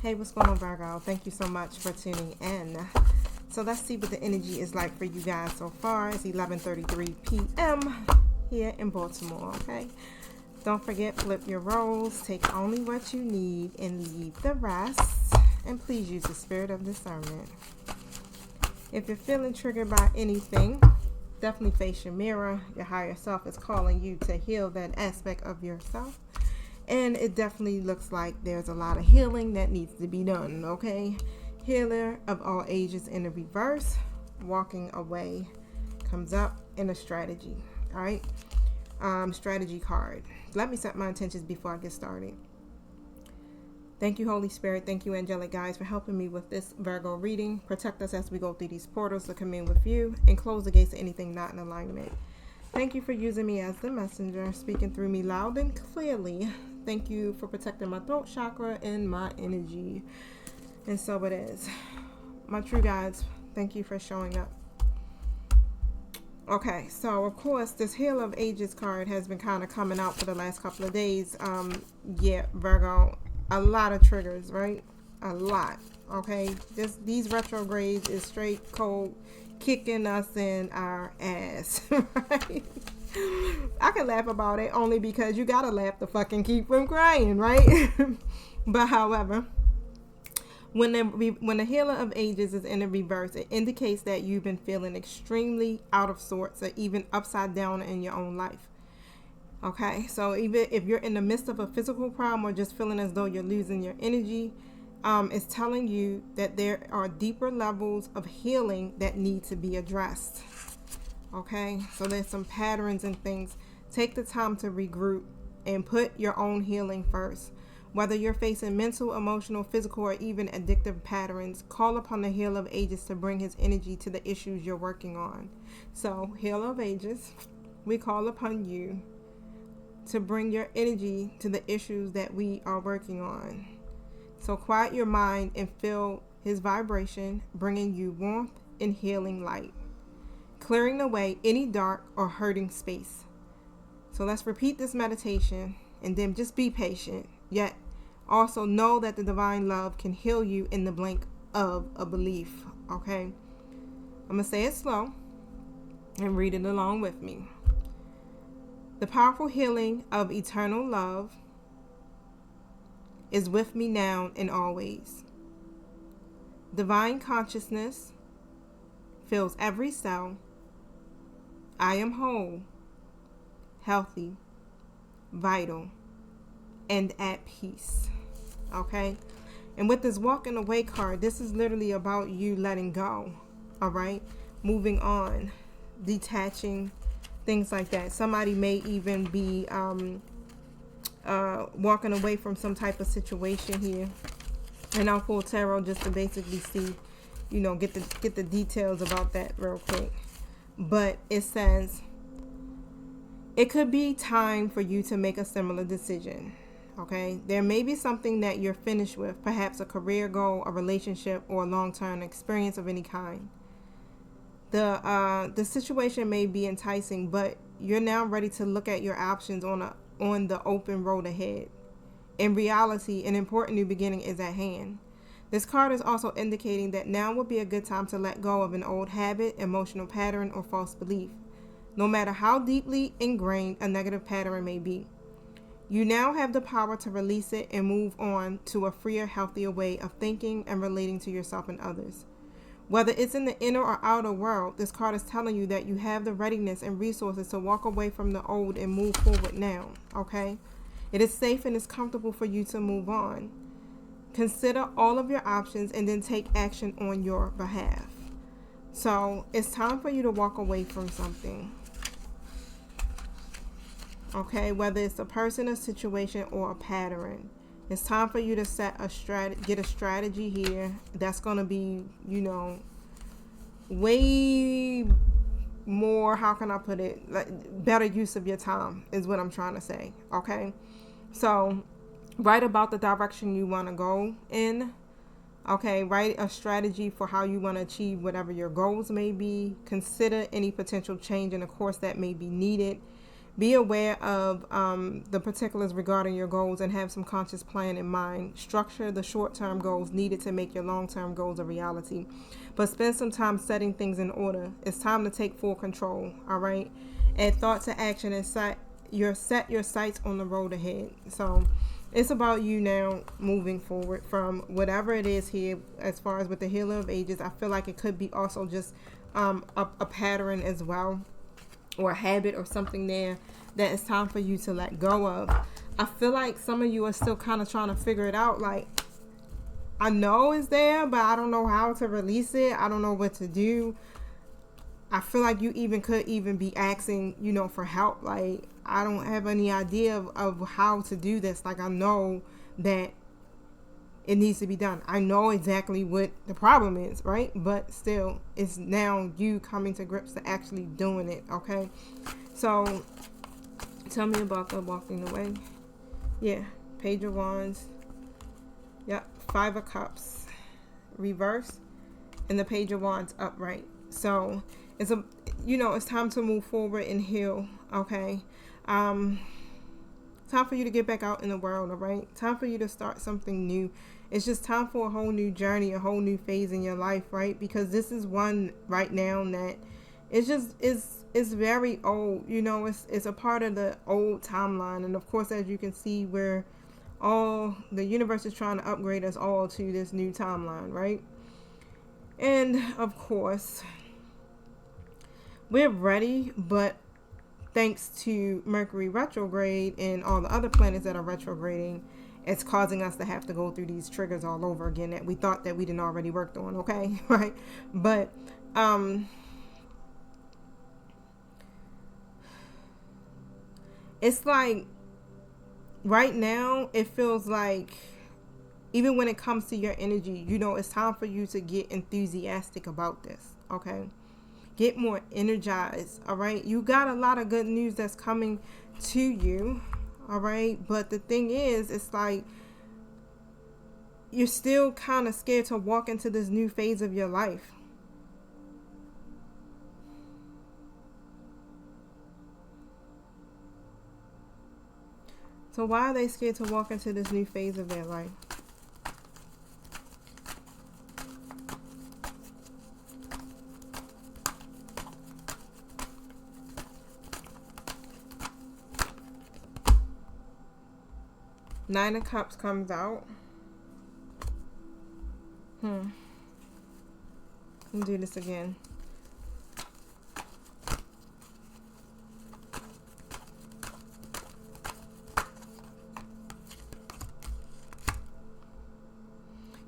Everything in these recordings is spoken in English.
Hey, what's going on, Virgo? Thank you so much for tuning in. So let's see what the energy is like for you guys so far. It's 11:33 p.m. here in Baltimore, okay? Don't forget, flip your roles, take only what you need, and leave the rest. And please use the spirit of discernment. If you're feeling triggered by anything, definitely face your mirror. Your higher self is calling you to heal that aspect of yourself. And it definitely looks like there's a lot of healing that needs to be done, okay? Healer of all ages in the reverse, walking away, comes up in a strategy, all right? Strategy card. Let me set my intentions before I get started. Thank you, Holy Spirit. Thank you, angelic guides, for helping me with this Virgo reading. Protect us as we go through these portals to come in with you and close the gates to anything not in alignment. Thank you for using me as the messenger, speaking through me loud and clearly. Thank you for protecting my throat chakra and my energy. And so it is. My true guides, thank you for showing up. Okay, so of course, this Heal of Ages card has been kind of coming out for the last couple of days. Yeah, Virgo, a lot of triggers, right? A lot. Okay, these retrogrades is straight cold kicking us in our ass, right? I can laugh about it only because you gotta laugh to fucking keep from crying, right? But however, when the Healer of Ages is in the reverse, it indicates that you've been feeling extremely out of sorts or even upside down in your own life. Okay, so even if you're in the midst of a physical problem or just feeling as though you're losing your energy, it's telling you that there are deeper levels of healing that need to be addressed. Okay, so there's some patterns and things. Take the time to regroup and put your own healing first. Whether you're facing mental, emotional, physical, or even addictive patterns, call upon the Healer of Ages to bring his energy to the issues you're working on. So, Healer of Ages, we call upon you to bring your energy to the issues that we are working on. So quiet your mind and feel his vibration, bringing you warmth and healing light, clearing away any dark or hurting space. So let's repeat this meditation and then just be patient, yet also know that the divine love can heal you in the blink of a belief, okay? I'm going to say it slow and read it along with me. The powerful healing of eternal love is with me now and always. Divine consciousness fills every cell. I am whole, healthy, vital, and at peace. Okay? And with this walking away card, this is literally about you letting go. All right? Moving on, detaching, things like that. Somebody may even be walking away from some type of situation here. And I'll pull tarot just to basically see, get the details about that real quick. But it says it could be time for you to make a similar decision. Okay, there may be something that you're finished with, perhaps a career goal, a relationship, or a long-term experience of any kind. The situation may be enticing, but you're now ready to look at your options on the open road ahead. In reality, an important new beginning is at hand. This card is also indicating that now would be a good time to let go of an old habit, emotional pattern, or false belief, no matter how deeply ingrained a negative pattern may be. You now have the power to release it and move on to a freer, healthier way of thinking and relating to yourself and others. Whether it's in the inner or outer world, this card is telling you that you have the readiness and resources to walk away from the old and move forward now, okay? It is safe and it's comfortable for you to move on. Consider all of your options and then take action on your behalf. So it's time for you to walk away from something. Okay, whether it's a person, a situation, or a pattern. It's time for you to get a strategy here that's going to be, way more, how can I put it, like better use of your time is what I'm trying to say, okay? So write about the direction you want to go in, okay? Write a strategy for how you want to achieve whatever your goals may be. Consider any potential change in the course that may be needed. Be aware of the particulars regarding your goals and have some conscious plan in mind. Structure the short-term goals needed to make your long-term goals a reality. But spend some time setting things in order. It's time to take full control, all right? Add thought to action and set your sights on the road ahead. So it's about you now moving forward from whatever it is here as far as with the Healer of Ages. I feel like it could be also just a pattern as well, or a habit or something there that it's time for you to let go of. I feel like some of you are still kind of trying to figure it out. Like, I know it's there, but I don't know how to release it. I don't know what to do. I feel like you could even be asking, for help. Like, I don't have any idea of how to do this. Like, I know that it needs to be done. I know exactly what the problem is, right? But still, it's now you coming to grips to actually doing it, okay? So, tell me about the walking away. Yeah, Page of Wands. Yep, Five of Cups. Reverse. And the Page of Wands upright. So, it's time to move forward and heal, okay? Time for you to get back out in the world, all right? Time for you to start something new. It's just time for a whole new journey, a whole new phase in your life, right? Because this is one right now that it's very old. It's a part of the old timeline. And of course, as you can see, where all the universe is trying to upgrade us all to this new timeline, right? And of course, we're ready, but thanks to Mercury retrograde and all the other planets that are retrograding, it's causing us to have to go through these triggers all over again that we thought that we didn't already worked on, okay? Right? But it's like right now it feels like, even when it comes to your energy, it's time for you to get enthusiastic about this, okay? Get more energized, all right? You got a lot of good news that's coming to you, all right? But the thing is, it's like you're still kind of scared to walk into this new phase of your life. So why are they scared to walk into this new phase of their life? Nine of Cups comes out. Let me do this again.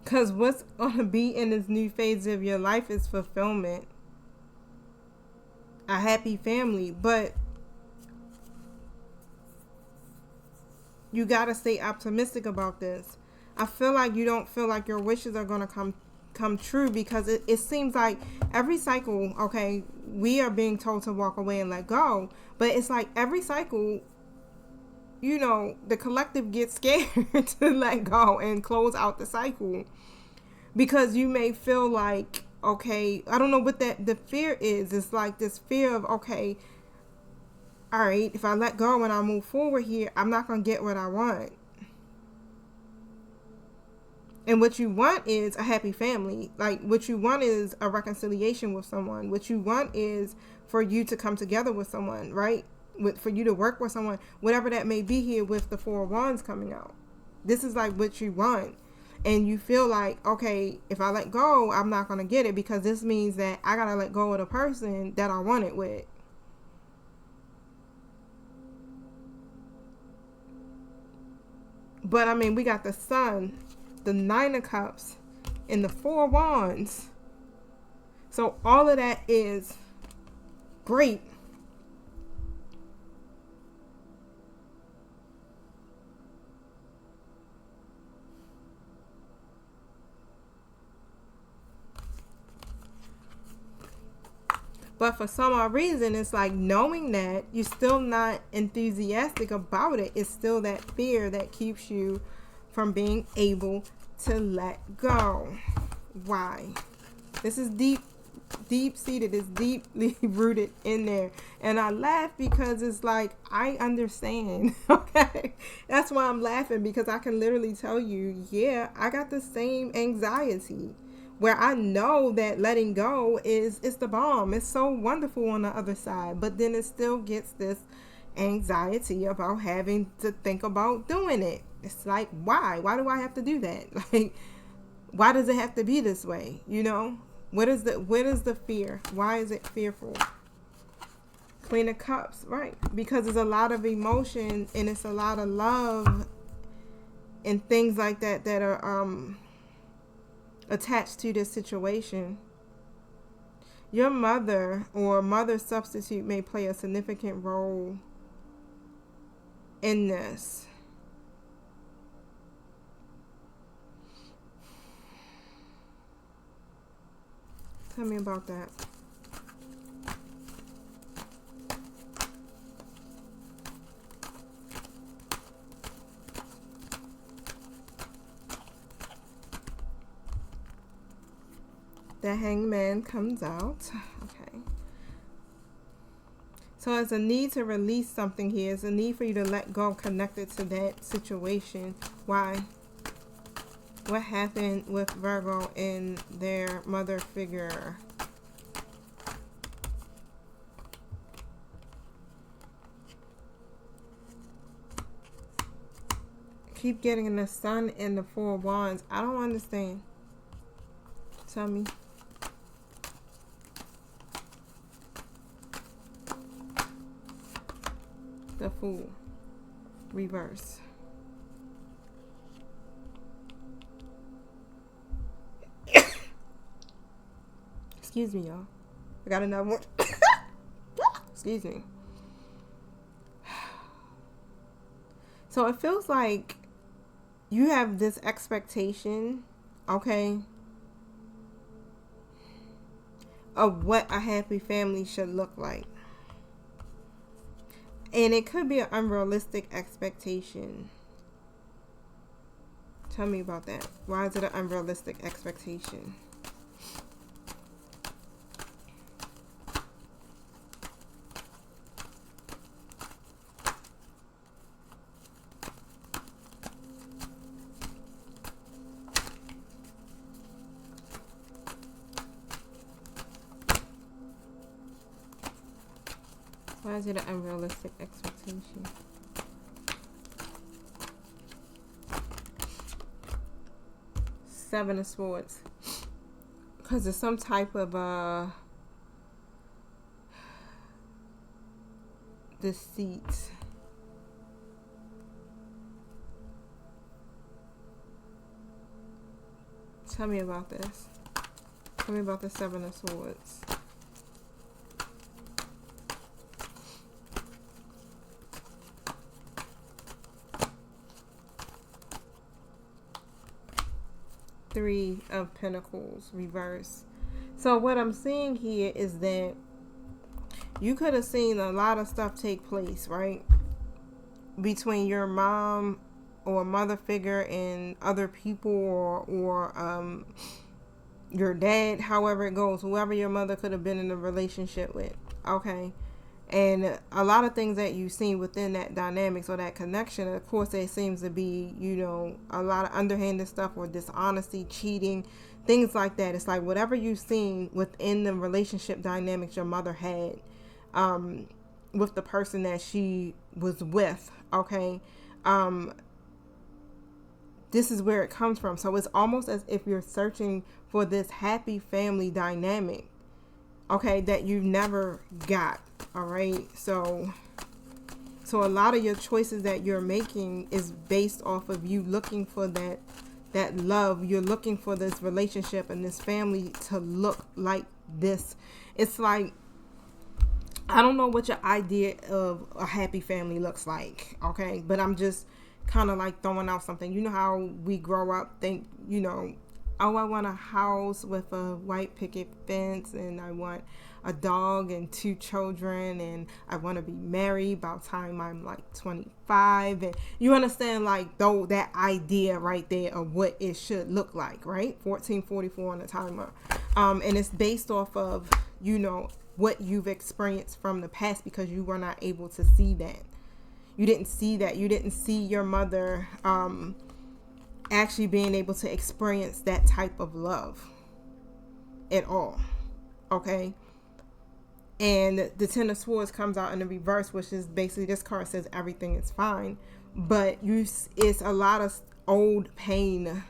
Because what's going to be in this new phase of your life is fulfillment. A happy family. But you got to stay optimistic about this. I feel like you don't feel like your wishes are going to come true, because it seems like every cycle, okay, we are being told to walk away and let go. But it's like every cycle, the collective gets scared to let go and close out the cycle. Because you may feel like, okay, I don't know what the fear is. It's like this fear of, okay, all right, if I let go and I move forward here, I'm not going to get what I want. And what you want is a happy family. Like, what you want is a reconciliation with someone. What you want is for you to come together with someone, right? For you to work with someone, whatever that may be here with the Four of Wands coming out. This is like what you want. And you feel like, okay, if I let go, I'm not going to get it, because this means that I got to let go of the person that I want it with. But I mean, we got the Sun, the Nine of Cups, and the Four of Wands. So all of that is great. But for some odd reason, it's like knowing that you're still not enthusiastic about it. It's still that fear that keeps you from being able to let go. Why? This is deep, deep seated, it's deeply rooted in there. And I laugh because it's like, I understand. Okay, that's why I'm laughing, because I can literally tell you, yeah, I got the same anxiety, where I know that letting go is the bomb. It's so wonderful on the other side, but then it still gets this anxiety about having to think about doing it. It's like, why do I have to do that? Like, why does it have to be this way? What is the fear? Why is it fearful? Queen of Cups, right? Because there's a lot of emotion, and it's a lot of love and things like that are attached to this situation. Your mother or mother substitute may play a significant role in this. Tell me about that. The Hangman comes out. Okay. So it's a need to release something here. It's a need for you to let go connected to that situation. Why? What happened with Virgo and their mother figure? Keep getting the Sun and the Four of Wands. I don't understand. Tell me. The Fool. Reverse. Excuse me, y'all. I got another one. Excuse me. So it feels like you have this expectation, okay, of what a happy family should look like. And it could be an unrealistic expectation. Tell me about that. Why is it an unrealistic expectation? Why is it an unrealistic expectation? Seven of Swords. Because there's some type of deceit. Tell me about this. Tell me about the Seven of Swords. Three of Pentacles, reverse. So what I'm seeing here is that you could have seen a lot of stuff take place, right? Between your mom or mother figure and other people, or your dad, however it goes, whoever your mother could have been in a relationship with, okay? And a lot of things that you've seen within that dynamics or that connection, of course, there seems to be, a lot of underhanded stuff or dishonesty, cheating, things like that. It's like whatever you've seen within the relationship dynamics your mother had with the person that she was with, okay? This is where it comes from. So it's almost as if you're searching for this happy family dynamic, okay, that you never got. All right. So a lot of your choices that you're making is based off of you looking for that love. You're looking for this relationship and this family to look like this. It's like, I don't know what your idea of a happy family looks like. Okay. But I'm just kind of like throwing out something. You know how we grow up, think, oh, I want a house with a white picket fence, and I want a dog and 2 children, and I want to be married by the time I'm like 25. And you understand, like, though, that idea right there of what it should look like, right? 1444 on the timer. And it's based off of, what you've experienced from the past, because you were not able to see that. You didn't see that. You didn't see your mother actually being able to experience that type of love at all. Okay? And the Ten of Swords comes out in the reverse, which is basically, this card says everything is fine. But it's a lot of old pain.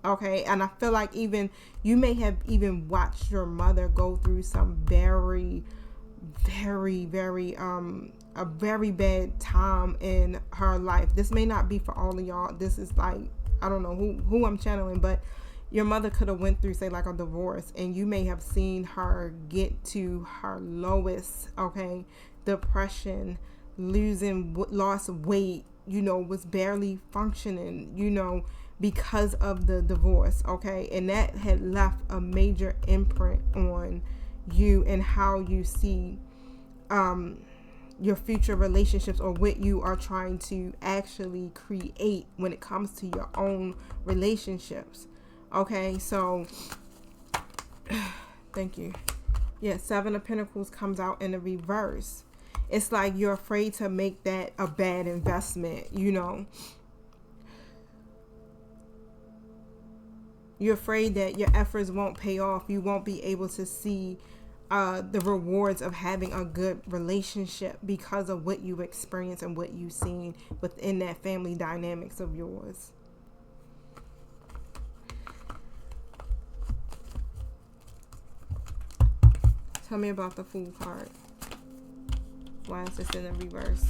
Okay? And I feel like even you may have even watched your mother go through some very, very, very, a very bad time in her life. This may not be for all of y'all. This is like, I don't know who I'm channeling, but your mother could have went through, say, like a divorce, and you may have seen her get to her lowest, okay? Depression, lost weight, was barely functioning, because of the divorce, okay? And that had left a major imprint on you and how you see your future relationships, or what you are trying to actually create when it comes to your own relationships. Okay, so thank you. Yeah, Seven of Pentacles comes out in the reverse. It's like you're afraid to make that a bad investment, You're afraid that your efforts won't pay off. You won't be able to see the rewards of having a good relationship because of what you experience and what you've seen within that family dynamics of yours. Tell me about the Fool card. Why is this in the reverse?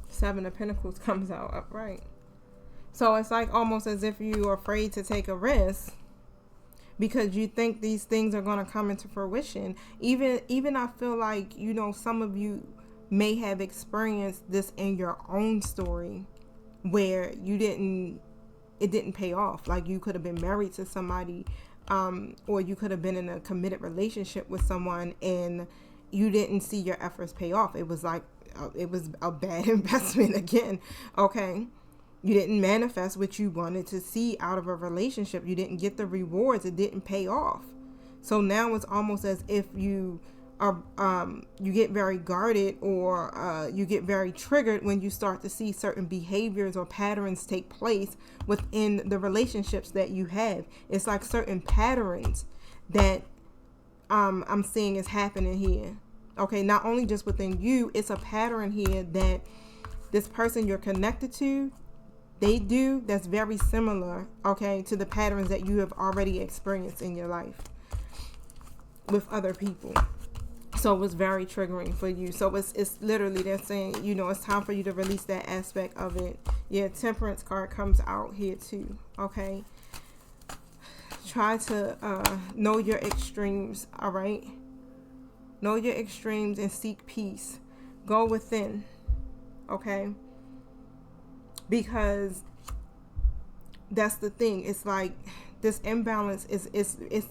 Seven of Pentacles comes out upright. So it's like almost as if you are afraid to take a risk because you think these things are going to come into fruition. Even I feel like, some of you may have experienced this in your own story where it didn't pay off. Like you could have been married to somebody, or you could have been in a committed relationship with someone and you didn't see your efforts pay off. It was like, it was a bad investment again. Okay. You didn't manifest what you wanted to see out of a relationship. You didn't get the rewards. It didn't pay off. So now it's almost as if you are, you get very guarded, or you get very triggered when you start to see certain behaviors or patterns take place within the relationships that you have. It's like certain patterns that I'm seeing is happening here. Okay, not only just within you, it's a pattern here that this person you're connected to, they do that's very similar, okay, to the patterns that you have already experienced in your life with other people. So it was very triggering for you. So it's literally, they're saying, it's time for you to release that aspect of it. Yeah, Temperance card comes out here too, okay? Try to know your extremes, all right? Know your extremes and seek peace. Go within, okay? Because that's the thing. It's like this imbalance is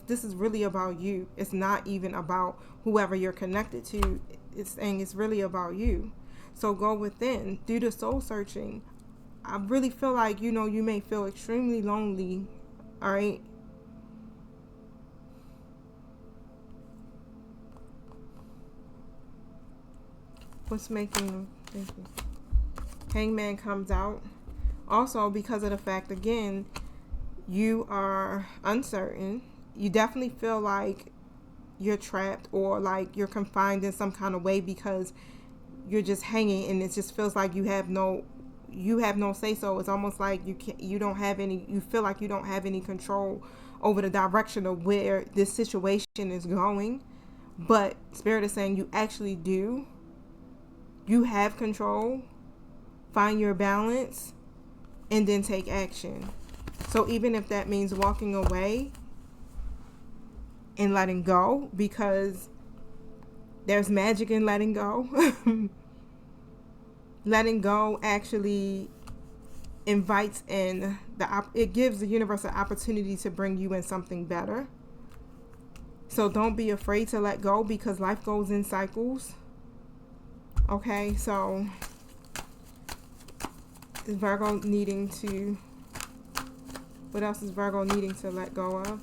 this is really about you. It's not even about whoever you're connected to. It's really about you. So go within. Do the soul searching. I really feel like, you may feel extremely lonely, all right? What's making, thank you. Hangman comes out. Also, because of the fact, again, you are uncertain. You definitely feel like you're trapped, or like you're confined in some kind of way, because you're just hanging, and it just feels like you have no say so. It's almost like you feel like you don't have any control over the direction of where this situation is going. But Spirit is saying you actually do. You have control. Find your balance and then take action. So even if that means walking away and letting go, because there's magic in letting go. Letting go actually invites in it gives the universe an opportunity to bring you in something better. So don't be afraid to let go, because life goes in cycles. Okay, so is Virgo needing to, what else is Virgo needing to let go of?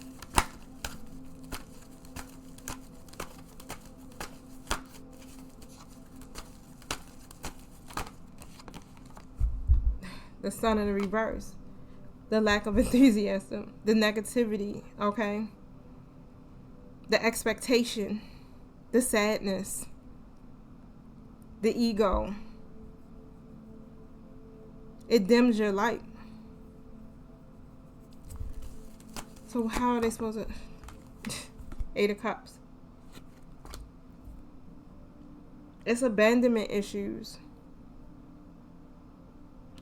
The Sun in the reverse. The lack of enthusiasm. The negativity, okay? The expectation. The sadness. The ego. It dims your light. So how are they supposed to... 8 of Cups. It's abandonment issues.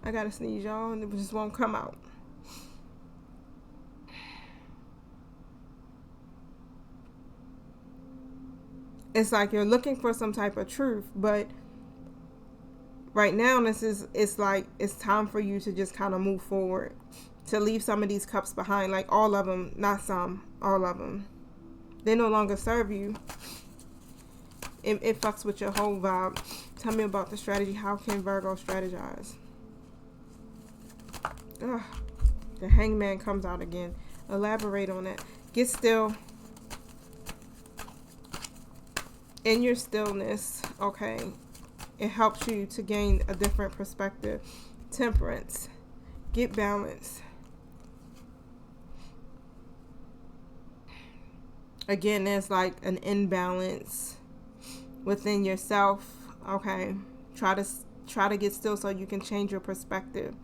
I gotta sneeze, y'all, and it just won't come out. It's like you're looking for some type of truth, but right now it's like it's time for you to just kind of move forward, to leave some of these cups behind, like all of them, not some, all of them. They no longer serve you. It fucks with your whole vibe. Tell me about the strategy. How can Virgo strategize? Ugh, the Hangman comes out again. Elaborate on that. Get still. In your stillness, okay, it helps you to gain a different perspective. Temperance. Get balance. Again, there's like an imbalance within yourself, okay? Try to get still so you can change your perspective.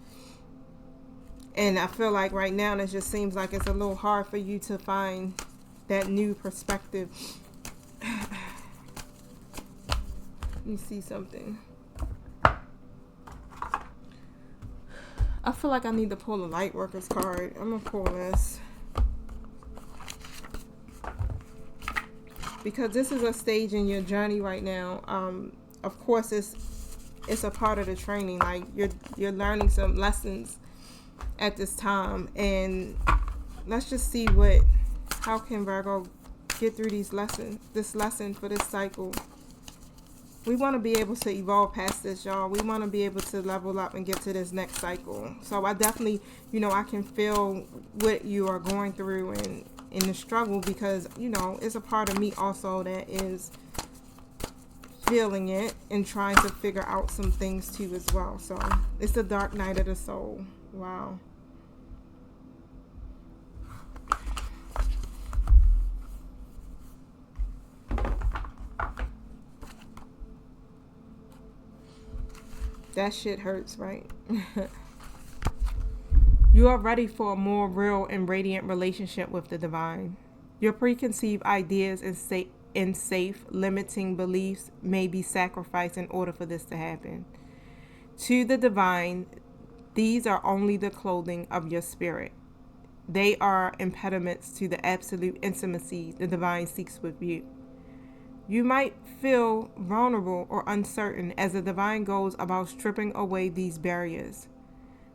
And I feel like right now it just seems like it's a little hard for you to find that new perspective. Let me see something. I feel like I need to pull a light workers card. I'm gonna pull this, because this is a stage in your journey right now. Of course, it's a part of the training. Like you're learning some lessons at this time, and let's just see how can Virgo get through this lesson for this cycle. We want to be able to evolve past this, y'all. We want to be able to level up and get to this next cycle. So I definitely, I can feel what you are going through and in the struggle, because, it's a part of me also that is feeling it and trying to figure out some things too as well. So it's the dark night of the soul. Wow. That shit hurts, right? You are ready for a more real and radiant relationship with the divine. Your preconceived ideas and safe, limiting beliefs may be sacrificed in order for this to happen. To the divine, these are only the clothing of your spirit. They are impediments to the absolute intimacy the divine seeks with you. You might feel vulnerable or uncertain as the divine goes about stripping away these barriers.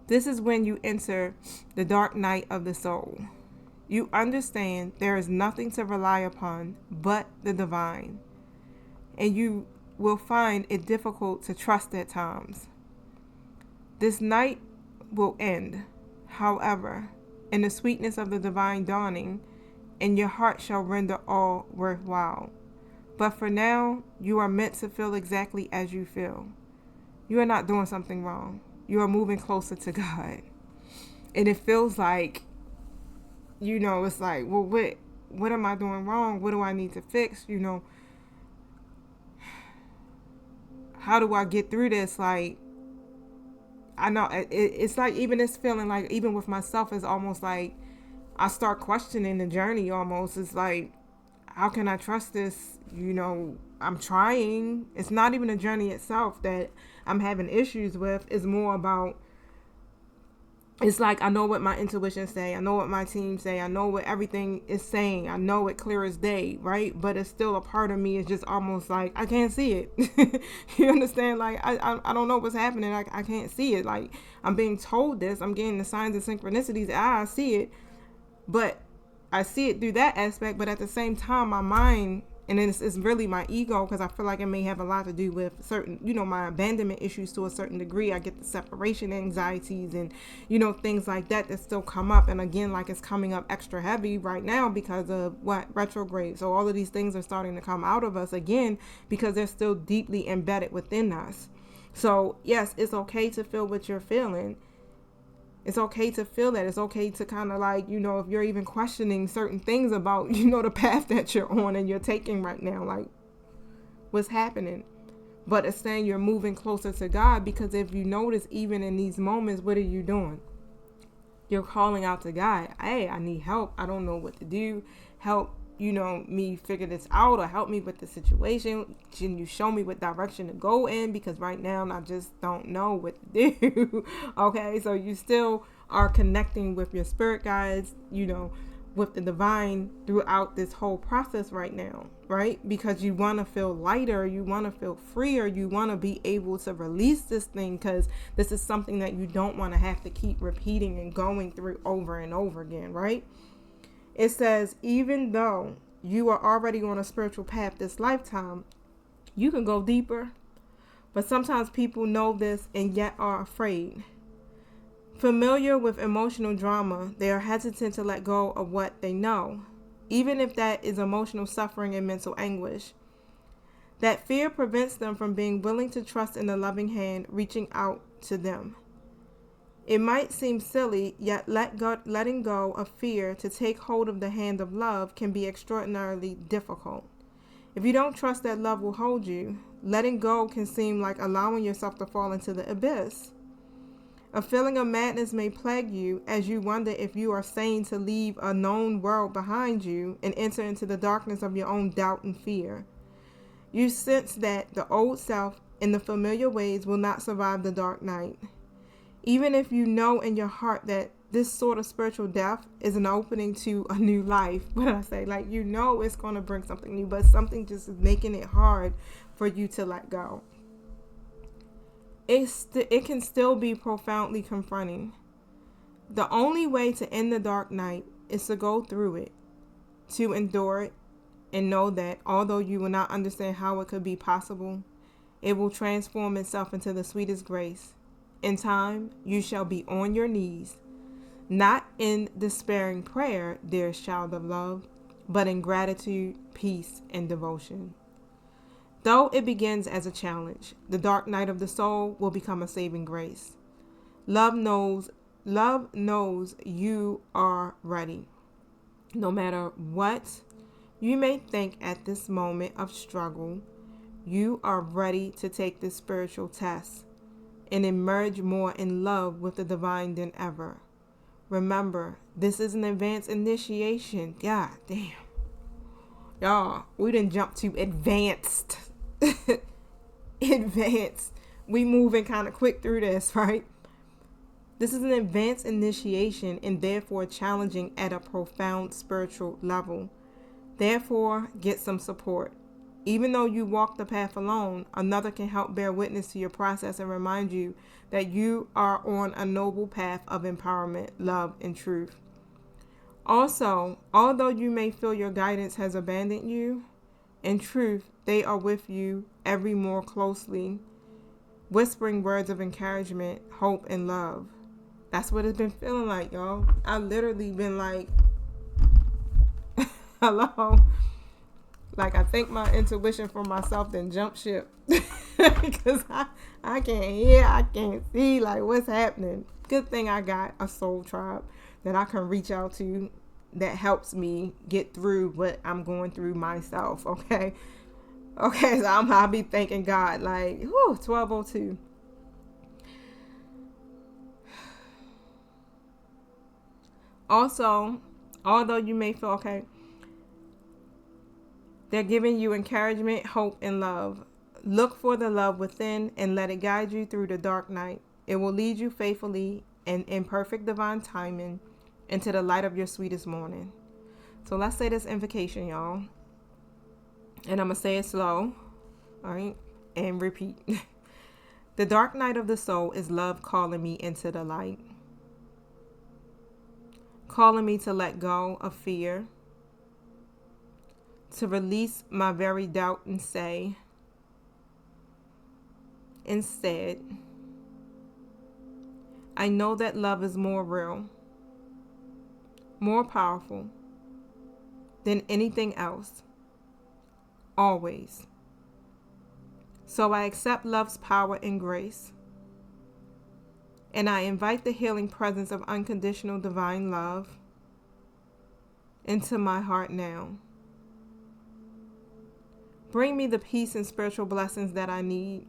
This is when you enter the dark night of the soul. You understand there is nothing to rely upon but the divine, and you will find it difficult to trust at times. This night will end, however, in the sweetness of the divine dawning, and your heart shall render all worthwhile. But for now, you are meant to feel exactly as you feel. You are not doing something wrong. You are moving closer to God. And it feels like, it's like, well, what am I doing wrong? What do I need to fix? How do I get through this? Like, I know it's like, even this feeling like, even with myself, is almost like I start questioning the journey almost. It's like, how can I trust this? I'm trying. It's not even the journey itself that I'm having issues with. It's more about, it's like, I know what my intuition say. I know what my team say. I know what everything is saying. I know it clear as day, right? But it's still a part of me. It's just almost like, I can't see it. You understand? Like, I don't know what's happening. I can't see it. Like, I'm being told this. I'm getting the signs and synchronicities. I see it. But I see it through that aspect, but at the same time, my mind, and it's really my ego, because I feel like it may have a lot to do with certain, my abandonment issues to a certain degree. I get the separation anxieties and, things like that still come up. And again, like it's coming up extra heavy right now because of retrograde. So all of these things are starting to come out of us again because they're still deeply embedded within us. So yes, it's okay to feel what you're feeling. It's okay to feel that. It's okay to kind of like, if you're even questioning certain things about, the path that you're on and you're taking right now, like what's happening. But it's saying you're moving closer to God, because if you notice, even in these moments, what are you doing? You're calling out to God. Hey, I need help. I don't know what to do. Help, me figure this out, or help me with the situation. Can you show me what direction to go in? Because right now I just don't know what to do. Okay, so you still are connecting with your spirit guides, with the divine throughout this whole process right now, right? Because you want to feel lighter, you want to feel freer, you want to be able to release this thing, because this is something that you don't want to have to keep repeating and going through over and over again, right? It says, even though you are already on a spiritual path this lifetime, you can go deeper. But sometimes people know this and yet are afraid. Familiar with emotional drama, they are hesitant to let go of what they know, even if that is emotional suffering and mental anguish. That fear prevents them from being willing to trust in the loving hand reaching out to them. It might seem silly, yet letting go of fear to take hold of the hand of love can be extraordinarily difficult. If you don't trust that love will hold you, letting go can seem like allowing yourself to fall into the abyss. A feeling of madness may plague you as you wonder if you are sane to leave a known world behind you and enter into the darkness of your own doubt and fear. You sense that the old self in the familiar ways will not survive the dark night. Even if you know in your heart that this sort of spiritual death is an opening to a new life, what I say, like, it's going to bring something new, but something just is making it hard for you to let go. It can still be profoundly confronting. The only way to end the dark night is to go through it, to endure it, and know that although you will not understand how it could be possible, it will transform itself into the sweetest grace. In time, you shall be on your knees, not in despairing prayer, dearest child of love, but in gratitude, peace, and devotion. Though it begins as a challenge, the dark night of the soul will become a saving grace. Love knows you are ready. No matter what you may think at this moment of struggle, you are ready to take this spiritual test and emerge more in love with the divine than ever. Remember, this is an advanced initiation. God damn. Y'all, we didn't jump to advanced. Advanced. We moving kind of quick through this, right? This is an advanced initiation and therefore challenging at a profound spiritual level. Therefore, get some support. Even though you walk the path alone, another can help bear witness to your process and remind you that you are on a noble path of empowerment, love, and truth. Also, although you may feel your guidance has abandoned you, in truth, they are with you every more closely, whispering words of encouragement, hope, and love. That's what it's been feeling like, y'all. I've literally been like, hello. Like, I think my intuition for myself then jump ship. Because I can't hear, I can't see, like, what's happening. Good thing I got a soul tribe that I can reach out to that helps me get through what I'm going through myself, okay? Okay, so I'll be thanking God, like, 12:02. Also, although you may feel, okay, they're giving you encouragement, hope, and love. Look for the love within and let it guide you through the dark night. It will lead you faithfully and in perfect divine timing into the light of your sweetest morning. So let's say this invocation, y'all. And I'm going to say it slow, all right, and repeat. The dark night of the soul is love calling me into the light. calling me to let go of fear, to release my very doubt and say, instead, I know that love is more real, more powerful than anything else, always. So I accept love's power and grace, and I invite the healing presence of unconditional divine love into my heart now. Bring me the peace and spiritual blessings that I need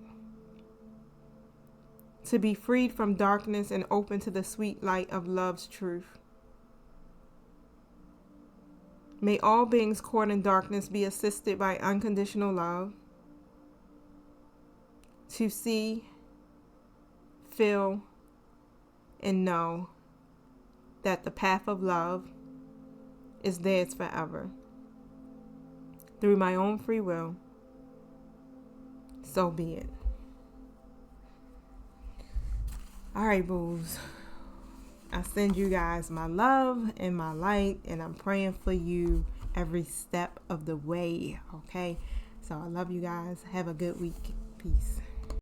to be freed from darkness and open to the sweet light of love's truth. May all beings caught in darkness be assisted by unconditional love to see, feel, and know that the path of love is theirs forever. Through my own free will, so be it. All right, boos. I send you guys my love and my light, and I'm praying for you every step of the way, okay? So I love you guys. Have a good week. Peace.